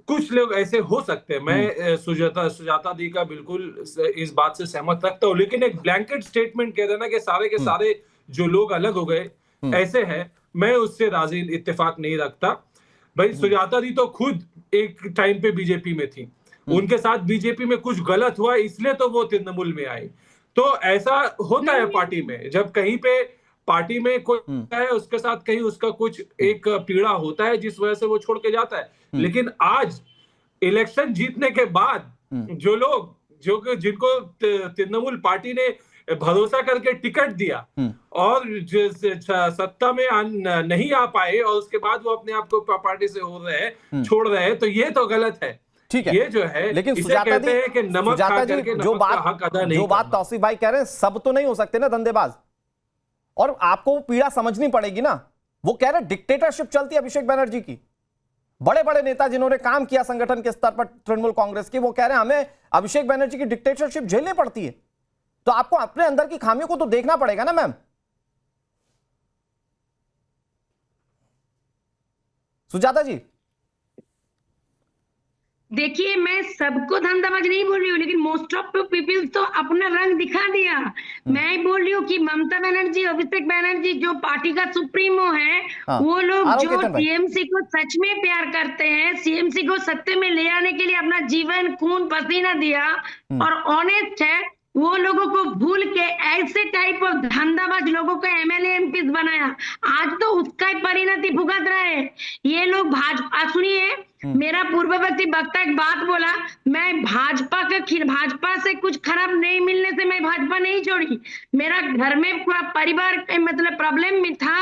कुछ लोग ऐसे हो सकते हैं, मैं सुजाता दी का बिल्कुल इस बात से सहमत रखता हूँ, लेकिन एक ब्लैंकेट स्टेटमेंट कह देना कि सारे के सारे जो लोग अलग हो गए ऐसे हैं, मैं उससे राजी इत्तेफाक नहीं रखता। भाई सुजाता दी तो खुद एक टाइम पे बीजेपी में थी, उनके साथ बीजेपी में कुछ गलत हुआ इसलिए तो वो तृणमूल में आई। तो ऐसा होता है पार्टी में, जब कहीं पे पार्टी में कोई है उसके साथ कहीं उसका कुछ एक पीड़ा होता है जिस वजह से वो छोड़ के जाता है। लेकिन आज इलेक्शन जीतने के बाद जो लोग जिनको तृणमूल पार्टी ने भरोसा करके टिकट दिया और सत्ता में नहीं आ पाए और उसके बाद वो अपने आप को पार्टी से छोड़ रहे हैं, तो ये तो गलत है। ठीक है, ये जो है, लेकिन इसे सुजाता कहते जी, हैं कि नमक खा करके जो नमक का हक अदा नहीं जो बात करना। तौसीफ भाई कह रहे हैं, सब तो नहीं हो सकते ना धंधेबाज, और आपको वो पीड़ा समझनी पड़ेगी ना। वो कह रहे डिक्टेटरशिप चलती है अभिषेक बनर्जी की। बड़े बड़े नेता जिन्होंने काम किया संगठन के स्तर पर तृणमूल कांग्रेस की, वो कह रहे हैं हमें अभिषेक बनर्जी की डिक्टेटरशिप झेलनी पड़ती है। तो आपको अपने अंदर की खामियों को तो देखना पड़ेगा ना मैम। सुजाता जी, देखिए, मैं सबको धंधाबाज नहीं बोल रही हूँ, लेकिन मोस्ट ऑफ पीपल तो अपना रंग दिखा दिया। मैं बोल रही हूँ कि ममता बनर्जी, अभिषेक बनर्जी जो पार्टी का सुप्रीमो है, वो लोग जो टीएमसी को सच में प्यार करते हैं, सीएमसी को सत्ते में ले आने के लिए अपना जीवन खून पसीना दिया और ऑनेस्ट है, वो लोगों को भूल के ऐसे टाइप ऑफ धंधाबाज लोगों को एमएलए एमपी बनाया। आज तो उसका ही परिणति भुगत रहा है ये लोग। भाजपा, सुनिए, मेरा पूर्ववर्ती वक्ता एक बात बोला, मैं भाजपा से कुछ खराब नहीं मिलने से मैं भाजपा नहीं छोड़ी। मेरा घर में पूरा परिवार मतलब प्रॉब्लम में था,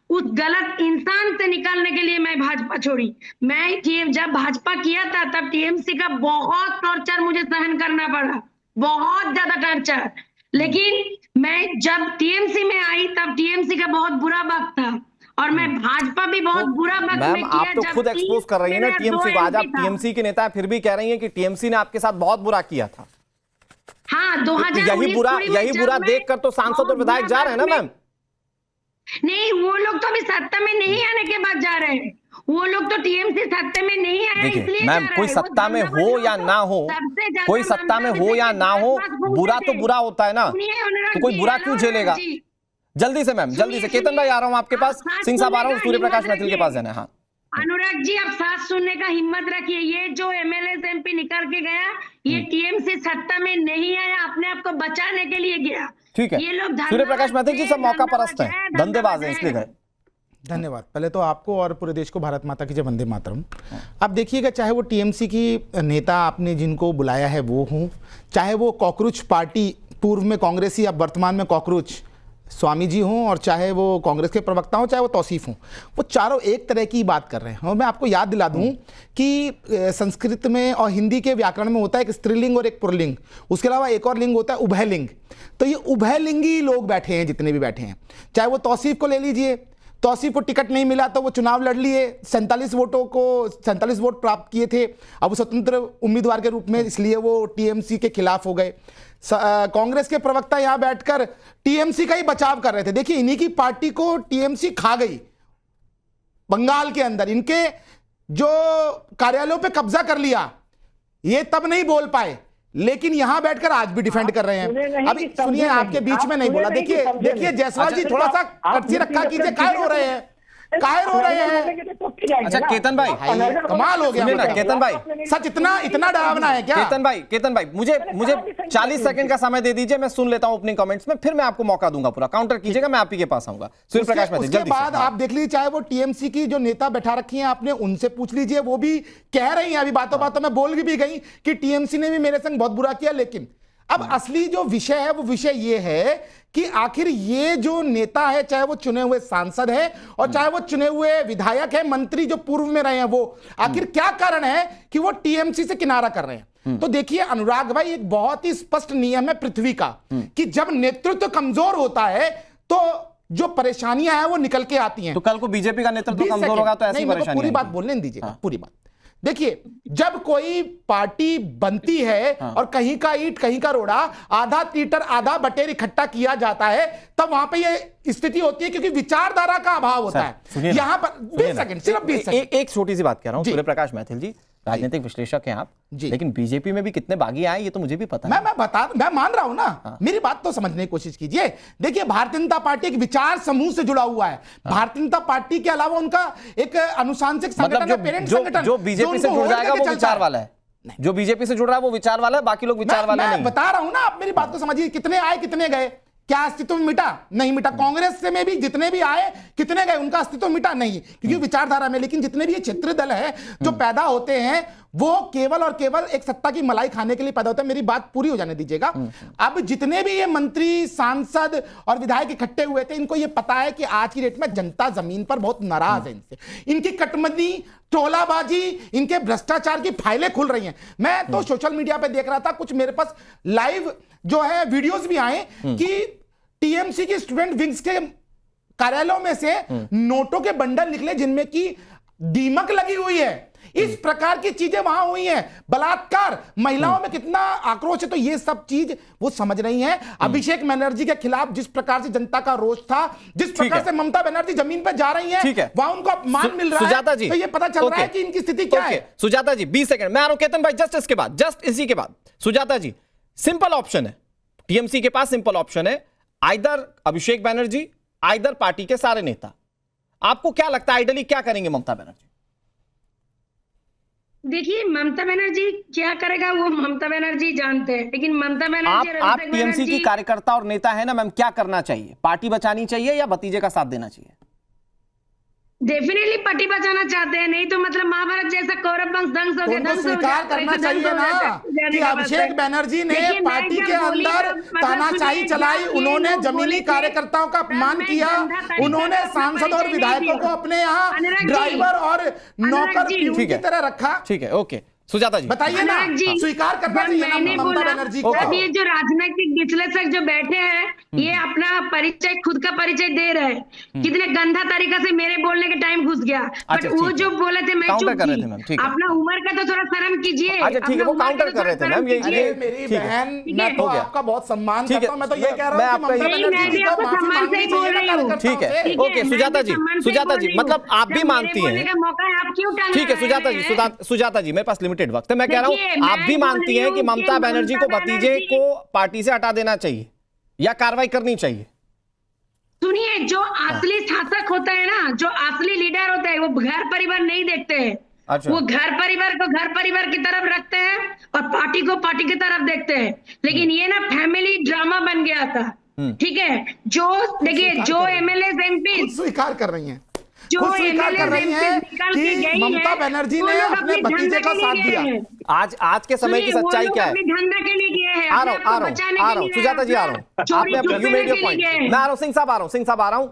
उस गलत इंसान से निकालने के लिए मैं भाजपा छोड़ी। मैं जब भाजपा किया था तब टीएमसी का बहुत टॉर्चर मुझे सहन करना पड़ा, बहुत ज्यादा टॉर्चर। लेकिन मैं जब टीएमसी में आई तब टीएमसी का बहुत बुरा वक्त था और मैं भाजपा भी बहुत बुरा वक्त में किया। आप तो खुद एक्सपोज कर रही है ना टीएमसी को। आज आप टीएमसी के नेता फिर भी कह रही हैं कि टीएमसी ने आपके साथ बहुत बुरा किया था। हाँ, 2019 यही बुरा देखकर तो सांसद और विधायक जा रहे हैं ना मैम। नहीं, वो लोग तो अभी सत्ता में नहीं आने के बाद जा रहे हैं। वो लोग तो टीएमसी सत्ता में नहीं आए इसलिए मैम, कोई सत्ता में हो या ना हो, कोई सत्ता में हो या ना हो, बुरा तो बुरा होता है ना, तो कोई बुरा क्यों झेलेगा। जल्दी से मैम, जल्दी से केतन भाई आ रहा हूं आपके पास, सिंह साहब आ रहा हूं, सूर्य प्रकाश मैथिल के पास जाना है। हाँ अनुराग जी, आप साथ सुनने का हिम्मत रखिए। ये जो एमएलए एमपी निकाल के गया, ये टीएमसी सत्ता में नहीं आया, अपने आप को बचाने के लिए गया। ठीक है, ये लोग सूर्य प्रकाश मैथिल जी सब मौका परस्त हैं, धंधेबाज हैं, इसलिए गए। धन्यवाद। पहले तो आपको और पूरे देश को भारत माता की जय, वंदे मातरम। अब देखिएगा, चाहे वो टीएमसी की नेता आपने जिनको बुलाया है वो हों, चाहे वो कॉकरोच पार्टी पूर्व में कांग्रेसी अब वर्तमान में कॉकरोच स्वामी जी हों, और चाहे वो कांग्रेस के प्रवक्ता हों, चाहे वो तौसीफ हों, वो चारों एक तरह की बात कर रहे हैं। और मैं आपको याद दिला दूं कि संस्कृत में और हिंदी के व्याकरण में होता है एक स्त्रीलिंग और एक पुल्लिंग, उसके अलावा एक और लिंग होता है उभयलिंग। तो ये उभयलिंगी लोग बैठे हैं, जितने भी बैठे हैं, चाहे वो तौसीफ को ले लीजिए, तौसीफ को टिकट नहीं मिला तो वो चुनाव लड़ लिए, 47 वोट प्राप्त किए थे, अब वो स्वतंत्र उम्मीदवार के रूप में, इसलिए वो टीएमसी के खिलाफ हो गए। कांग्रेस के प्रवक्ता यहां बैठकर टीएमसी का ही बचाव कर रहे थे। देखिए, इन्हीं की पार्टी को टीएमसी खा गई बंगाल के अंदर, इनके जो कार्यालयों पे कब्जा कर लिया, ये तब नहीं बोल पाए, लेकिन यहां बैठकर आज भी डिफेंड कर रहे हैं। अभी सुनिए, आपके बीच में नहीं बोला। देखिए जायसवाल जी, थोड़ा सा कर्ची रखा कीजिए, कायर हो रहे हैं। अच्छा केतन भाई, कमाल हो गया ना केतन भाई, सच इतना डरावना है क्या? केतन भाई मुझे 40 सेकंड का समय दे दीजिए, मैं सुन लेता हूं ओपनिंग कमेंट्स में, फिर मैं आपको मौका दूंगा, पूरा काउंटर कीजिएगा, मैं आप ही के पास आऊंगा। सूर्य प्रकाश मैथिल, उसके बाद आप देख लीजिए, चाहे वो टीएमसी की जो नेता बैठा रखी हैं आपने, उनसे पूछ लीजिए, वो भी कह रही हैं, अभी बातों में बोल भी गई कि टीएमसी ने भी मेरे संग बहुत बुरा किया। लेकिन अब असली जो विषय है, वो विषय ये है कि आखिर ये जो नेता है, चाहे वो चुने हुए सांसद है और चाहे वो चुने हुए विधायक है, मंत्री जो पूर्व में रहे हैं, वो आखिर क्या कारण है कि वो टीएमसी से किनारा कर रहे हैं। तो देखिए अनुराग भाई, एक बहुत ही स्पष्ट नियम है पृथ्वी का कि जब नेतृत्व कमजोर होता है तो जो परेशानियां हैं वो निकल के आती हैं। तो कल को बीजेपी का नेतृत्व कमजोर होगा तो ऐसी परेशानी, पूरी बात बोलने दीजिएगा, पूरी बात। देखिए, जब कोई पार्टी बनती है और कहीं का ईंट कहीं का रोड़ा, आधा तीटर आधा बटेर इकट्ठा किया जाता है, तब वहां पे ये स्थिति होती है, क्योंकि विचारधारा का अभाव होता है। यहां पर 20 सेकंड, सिर्फ 20 सेकंड, एक छोटी सी बात कह रहा हूं। सूर्य प्रकाश मैथिल जी राजनीतिक विश्लेषक हैं आप, लेकिन बीजेपी में भी कितने बागी आए ये तो मुझे भी पता है। मैं मान रहा हूं ना, मेरी बात तो समझने की कोशिश कीजिए। देखिए, भारतीय जनता पार्टी एक विचार समूह से जुड़ा हुआ है। भारतीय जनता पार्टी के अलावा उनका एक अनुशांसिक संगठन है, पेरेंट संगठन, जो बीजेपी से जुड़ जाएगा वो विचार वाला है, जो बीजेपी से जुड़ रहा है वो विचार वाला है, बाकी लोग विचार वाला नहीं। बता रहा हूं ना, आप मेरी बात को समझिए, कितने आए कितने गए, क्या अस्तित्व मिटा? नहीं मिटा। कांग्रेस से में भी जितने भी आए कितने गए, उनका अस्तित्व मिटा नहीं, क्योंकि विचारधारा में। लेकिन जितने भी ये क्षेत्रीय दल है जो पैदा होते हैं वो केवल और केवल एक सत्ता की मलाई खाने के लिए पैदा होता है। मेरी बात पूरी हो जाने दीजिएगा। अब जितने भी ये मंत्री, सांसद और विधायक इकट्ठे हुए थे, इनको ये पता है कि आज की डेट में जनता जमीन पर बहुत नाराज है इनसे। इनकी कटमंदी, टोलाबाजी, इनके भ्रष्टाचार की फाइलें खुल रही हैं। मैं तो सोशल मीडिया पे देख रहा था, कुछ मेरे पास लाइव जो है वीडियोस भी आए कि टीएमसी की स्टूडेंट विंग्स के कार्यालयों में से नोटों के बंडल निकले जिनमें की दीमक लगी हुई है। इस प्रकार की चीजें वहां हुई हैं। बलात्कार, महिलाओं में कितना आक्रोश है। तो ये सब चीज वो समझ रही हैं। अभिषेक बनर्जी के खिलाफ जिस प्रकार से जनता का रोष था, जिस प्रकार से ममता बनर्जी जमीन पर जा रही हैं, वहां उनको अपमान मिल रहा सुजाता जी, है। तो ये पता चल रहा है कि इनकी स्थिति क्या है। सुजाता जी 20 सेकंड मैं आ रहा हूं। केतन भाई जस्ट इसके बाद, जस्ट इसी के बाद सुजाता जी, सिंपल ऑप्शन है टीएमसी के पास, सिंपल ऑप्शन है, either Abhishek Banerjee, either party के सारे नेता। आपको क्या लगता है आइडली क्या करेंगे ममता बनर्जी? देखिए, ममता बनर्जी क्या करेगा वो ममता बनर्जी जानते हैं, लेकिन ममता बनर्जी आप टीएमसी की कार्यकर्ता और नेता है ना मैम, क्या करना चाहिए? पार्टी बचानी चाहिए या भतीजे का साथ देना चाहिए? डेफिनेटली पार्टी बचाना चाहते हैं, नहीं तो मतलब महाभारत जैसा कौरव वंश ध्वंस हो गया। उनको स्वीकार करना चाहिए ना कि अभिषेक बनर्जी ने पार्टी के अंदर तानाशाही चलाई, उन्होंने जमीनी कार्यकर्ताओं का अपमान किया, उन्होंने सांसद और विधायकों को अपने यहाँ ड्राइवर और नौकर की तरह रखा। ठीक है, ओके सुजाता जी बताइए ना, स्वीकार करना चाहिए ना ममता बनर्जी को। अब ये जो राजनीतिक विश्लेषक जो बैठे हैं, ये अपना परिचय, खुद का परिचय दे रहे हैं। कितने गंदा तरीका से मेरे बोलने के टाइम घुस गया, बट वो जो बोले थे मैं चुप थी। अपना उम्र का तो थोड़ा शर्म कीजिए। ठीक है, वो काउंटर कर रहे थे मैम। ये मेरी बहन, मैं तो आपका बहुत सम्मान करता हूं। मैं तो ये कह रहा हूं कि ममता बनर्जी को माफी मांगनी चाहिए ना कार्यकर्ताओं से। ठीक है, ओके सुजाता जी मतलब आप भी मानती हैं। ठीक है सुजाता जी, मेरे पास लिमिटेड वक्त है, मैं कह रहा हूं आप भी मानती हैं कि ममता बनर्जी को भतीजे को पार्टी से हटा देना चाहिए या कार्रवाई करनी चाहिए? सुनिए, जो असली शासक होता है ना, जो असली लीडर होता है, वो घर परिवार नहीं देखते हैं। अच्छा। वो घर परिवार को घर परिवार की तरफ रखते हैं और पार्टी को पार्टी की तरफ देखते हैं। लेकिन ये ना फैमिली ड्रामा बन गया था। ठीक है, जो देखिए, जो एमएलए एमपी स्वीकार कर रही हैं, जो स्वीकार कर रही हैं कि ममता बनर्जी ने अपने भतीजे का साथ दिया। आज के समय की सच्चाई क्या है? धंधा के लिए किए हैं, आ रहा हूं सुजाता जी, आ रहा हूं। आपने अपने यू मेड योर पॉइंट। मैं आ रहा हूं, सिंह साहब आ रहा हूं।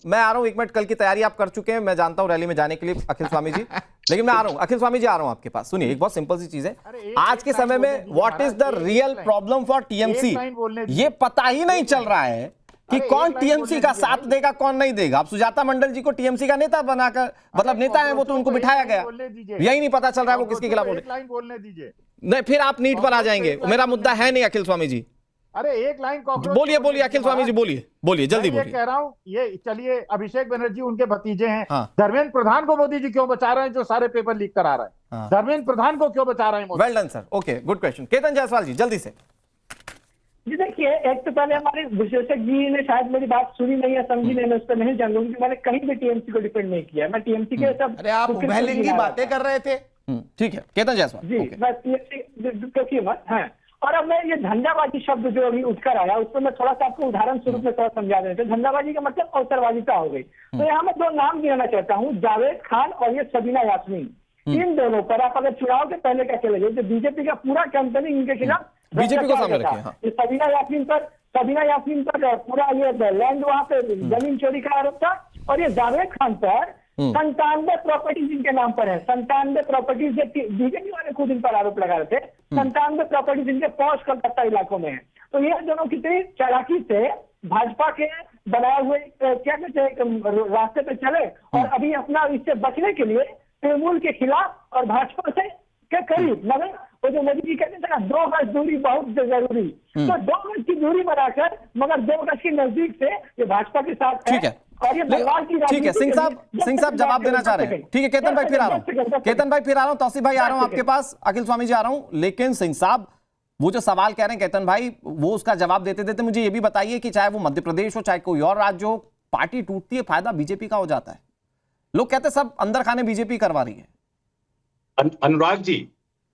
मैं आ रहा हूं, 1 मिनट। कल की तैयारी आप कर चुके हैं, मैं जानता हूं रैली में जाने के लिए अखिल स्वामी जी, लेकिन मैं आ रहा हूं। अखिल स्वामी जी आ रहा हूं आपके पास। सुनिए, एक बहुत सिंपल सी चीज है आज के समय में, what is the real problem for TMC, ये पता ही नहीं चल रहा है कि कौन टीएमसी का साथ देगा, कौन नहीं देगा। अब सुजाता मंडल जी को टीएमसी का नेता बनाकर, मतलब नेता है वो, तो उनको बिठाया गया, यही नहीं पता चल रहा है वो किसके खिलाफ बोल रहे। नहीं, फिर आप नीट पर आ जाएंगे। मेरा मुद्दा है नहीं अखिल स्वामी जी। अरे एक लाइन बोलिए अखिल स्वामी जी, बोलिए जल्दी बोलिए। कह रहा हूँ, ये चलिए, अभिषेक बनर्जी उनके भतीजे हैं। धर्मेंद्र प्रधान को मोदी जी क्यों बचा रहे हैं, जो सारे पेपर लीक करा रहे हैं? धर्मेंद्र प्रधान को क्यों बचा रहे हैं? Well done sir, okay, good question. Ketan Jaiswal ji जल्दी से। जी देखिए, एक तो पहले हमारे विश्लेषक जी ने शायद मेरी बात सुनी नहीं है, समझी नहीं, मैं उस पर नहीं जान लूंगी। मैंने कहीं भी टीएमसी को डिपेंड नहीं किया, मैं टीएमसी के सब। अरे आप उभयलिंगी बातें कर रहे थे। ठीक है केतन जायसवाल जी, बस मत। हाँ, और अब मैं ये धंधाबाजी शब्द जो अभी उठकर आया, उस पर मैं थोड़ा सा आपको उदाहरण स्वरूप में थोड़ा समझा देते। धंधाबाजी का मतलब अवसरवादिता हो गई। तो यहाँ मैं 2 नाम गिनाना चाहता हूँ, जावेद खान और ये सबीना यास्मीन। इन दोनों पर आप अगर चुनाव के पहले क्या चले गए, जो बीजेपी का पूरा कैंपेनिंग इनके खिलाफ बीजेपी को सामने रखिए। सबीना यास्मीन पर पूरा ये लैंड, वहां पे जमीन चोरी का आरोप था। और ये जावेद खान पर 97 प्रॉपर्टीज इनके नाम पर है। 97 प्रॉपर्टीज, बीजेपी वाले खुद इन पर आरोप लगा रहे थे। 97 प्रॉपर्टीज इनके पौष कलकत्ता इलाकों में है। तो ये दोनों कितनी चालाकी से भाजपा के बनाए हुए क्या कहते हैं रास्ते पे चले, और अभी अपना इससे बचने के लिए तृणमूल के खिलाफ और भाजपा से क्या करीब, मगर वो जो मोदी जी कहते थे ना, 2 गज दूरी बहुत जरूरी, तो 2 गज की दूरी बनाकर मगर 2 गज के नजदीक से ये भाजपा के साथ है। ठीक है, और ये बंगाल की ठीक है। सिंह साहब जवाब देना चाह रहे हैं। ठीक है, केतन भाई फिर आ रहा हूँ, तौसीफ भाई आ रहा हूँ आपके पास, अखिल स्वामी जी आ रहा हूँ। लेकिन सिंह साहब, वो जो सवाल कह रहे हैं केतन भाई, वो उसका जवाब देते देते मुझे ये भी बताइए कि चाहे वो मध्य प्रदेश हो, चाहे कोई और राज्य हो, पार्टी टूटती है, फायदा बीजेपी का हो जाता है। लोग कहते हैं सब अंदर खाने बीजेपी करवा रही है। अनुराग जी,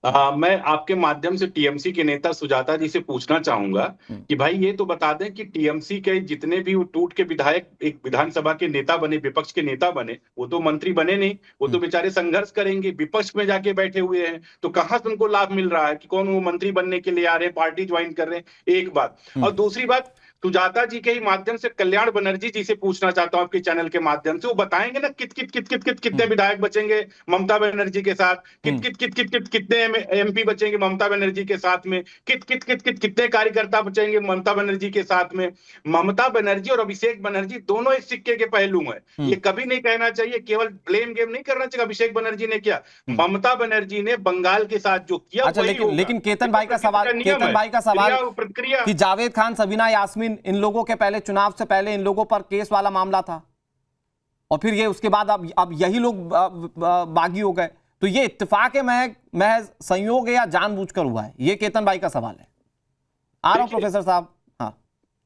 मैं आपके माध्यम से टीएमसी के नेता सुजाता जी से पूछना चाहूंगा कि भाई ये तो बता दें कि टीएमसी के जितने भी टूट के विधायक एक विधानसभा के नेता बने, विपक्ष के नेता बने, वो तो मंत्री बने नहीं, वो तो बेचारे संघर्ष करेंगे, विपक्ष में जाके बैठे हुए हैं, तो कहां से उनको लाभ मिल रहा है कि कौन वो मंत्री बनने के लिए आ रहे हैं, पार्टी ज्वाइन कर रहे हैं? एक बात। और दूसरी बात, सुजाता जी के ही माध्यम से कल्याण बनर्जी जी से पूछना चाहता हूं आपके चैनल के माध्यम से, वो बताएंगे ना कितने विधायक बचेंगे ममता बनर्जी के साथ, कितने एमपी बचेंगे ममता बनर्जी के साथ में, कितने कार्यकर्ता बचेंगे ममता बनर्जी के साथ में। ममता बनर्जी और अभिषेक बनर्जी दोनों इस सिक्के के पहलू हैं। ये कभी नहीं कहना चाहिए, केवल ब्लेम गेम नहीं करना चाहिए अभिषेक बनर्जी ने किया, ममता बनर्जी ने बंगाल के साथ जो किया। अच्छा, लेकिन केतन भाई का सवाल प्रक्रिया कि जावेद खान, सबीना यास्मीन, इन लोगों के पहले चुनाव से पहले इन लोगों पर केस वाला मामला था और फिर ये उसके बाद अब यही लोग बागी हो गए, तो ये इत्तेफाक है महज संयोग है या जानबूझकर हुआ है? ये केतन भाई का सवाल है। आ रहा हूं प्रोफेसर साहब। हाँ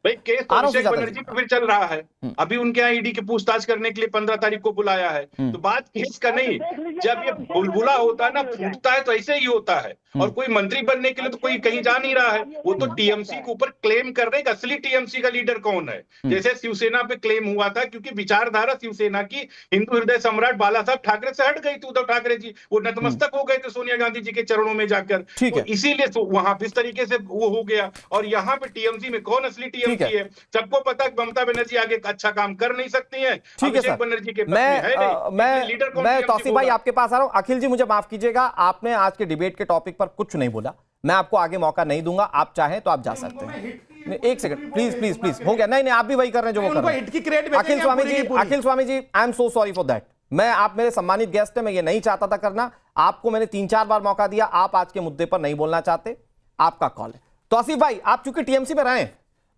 भाई, केस तो अभिषेक बनर्जी पे फिर चल रहा है। अभी उनके यहाँ ईडी की पूछताछ करने के लिए 15 तारीख को बुलाया है, तो बात केस का नहीं। जब ये बुलबुला होता है ना, फूटता है तो ऐसे ही होता है। और कोई मंत्री बनने के लिए तो कोई कहीं जा नहीं रहा है, वो तो टीएमसी के ऊपर क्लेम कर रहे हैं। असली टीएमसी का लीडर कौन है? जैसे शिवसेना पे क्लेम हुआ था, क्योंकि विचारधारा शिवसेना की हिंदू हृदय सम्राट बाला साहब ठाकरे से हट गई थी। उद्धव ठाकरे जी वो नतमस्तक हो गए थे सोनिया गांधी जी के चरणों में जाकर, तो इसीलिए वहां इस तरीके से वो हो गया। और यहाँ पे टीएमसी में कौन असली टीएमसी है? सबको पता है ममता बनर्जी आगे अच्छा काम कर नहीं सकती है, अभिषेक बनर्जी के मैं तौसीफ भाई आपके पास आ रहा हूं। अखिल जी मुझे माफ कीजिएगा, आपने आज के डिबेट के टॉपिक पर कुछ नहीं बोला, मैं आपको आगे मौका नहीं दूंगा, आप चाहें तो आप जा सकते हैं। एक सेकंड प्लीज हो गया। नहीं आप भी वही कर रहे हैं जो वो कर रहे हैं। Akhil Swami ji, I am so sorry for that. आप मेरे सम्मानित गेस्ट हैं, मैं ये नहीं चाहता था करना, आपको मैंने 3-4 बार मौका दिया, आप आज के मुद्दे पर नहीं बोलना चाहते, आपका कॉल है। तौसीफ भाई, आप चूंकि टीएमसी में रहे,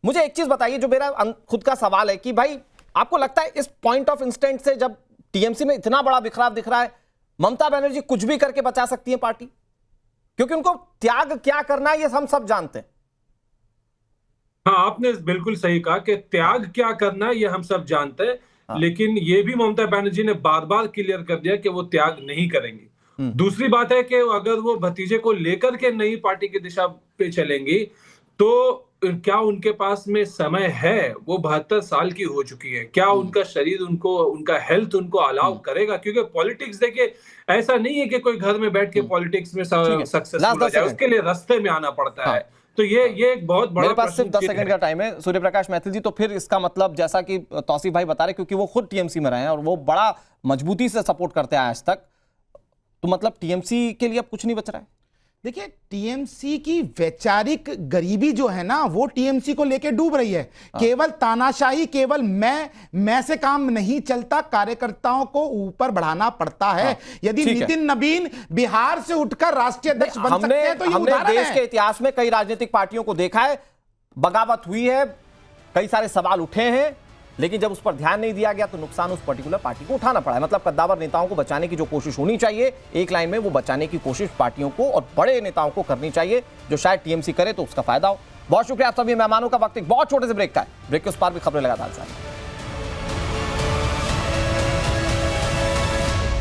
मुझे एक चीज बताइए जो मेरा खुद का सवाल है कि भाई आपको लगता है इस पॉइंट ऑफ इंस्टेंट से जब टीएमसी में इतना बड़ा बिखराव दिख रहा है, ममता बनर्जी कुछ भी करके बचा सकती है पार्टी? क्योंकि उनको त्याग क्या करना है ये हम सब जानते हैं। हाँ, आपने बिल्कुल सही कहा कि त्याग क्या करना है ये हम सब जानते हैं। हाँ। लेकिन ये भी ममता बनर्जी ने बार बार क्लियर कर दिया कि वो त्याग नहीं करेंगी। दूसरी बात है कि अगर वो भतीजे को लेकर के नई पार्टी की दिशा पे चलेंगी तो क्या उनके पास में समय है? वो 72 साल की हो चुकी है, क्या उनका शरीर उनका हेल्थ उनको अलाउ करेगा? क्योंकि पॉलिटिक्स देखिए ऐसा नहीं है कि कोई घर में बैठ के पॉलिटिक्स में सक्सेसफुल हो जाए, उसके लिए रास्ते में आना पड़ता है। तो ये एक बहुत बड़ा, मेरे पास सिर्फ 10 सेकंड का टाइम है। सूर्य प्रकाश मैथिल जी, तो फिर इसका मतलब जैसा कि तौसीफ भाई बता रहे, क्योंकि वो खुद टीएमसी में रहे हैं और वो बड़ा मजबूती से सपोर्ट करते हैं आज तक, तो मतलब टीएमसी के लिए अब कुछ नहीं बच रहा है? देखिए, टीएमसी की वैचारिक गरीबी जो है ना, वो टीएमसी को लेके डूब रही है। केवल तानाशाही, केवल मैं से काम नहीं चलता, कार्यकर्ताओं को ऊपर बढ़ाना पड़ता है। यदि नितिन नवीन बिहार से उठकर राष्ट्रीय अध्यक्ष बन सकते हैं तो ये उदाहरण है। देश के इतिहास में कई राजनीतिक पार्टियों को देखा है, बगावत हुई है, कई सारे सवाल उठे हैं, लेकिन जब उस पर ध्यान नहीं दिया गया तो नुकसान उस पर्टिकुलर पार्टी को उठाना पड़ा है। मतलब कद्दावर नेताओं को बचाने की जो कोशिश होनी चाहिए एक लाइन में, वो बचाने की कोशिश पार्टियों को और बड़े नेताओं को करनी चाहिए, जो शायद टीएमसी करे तो उसका फायदा हो। बहुत शुक्रिया आप सभी मेहमानों का। वक्त एक बहुत छोटे से ब्रेक का है, ब्रेक के उस पार भी खबरें लगातार जारी।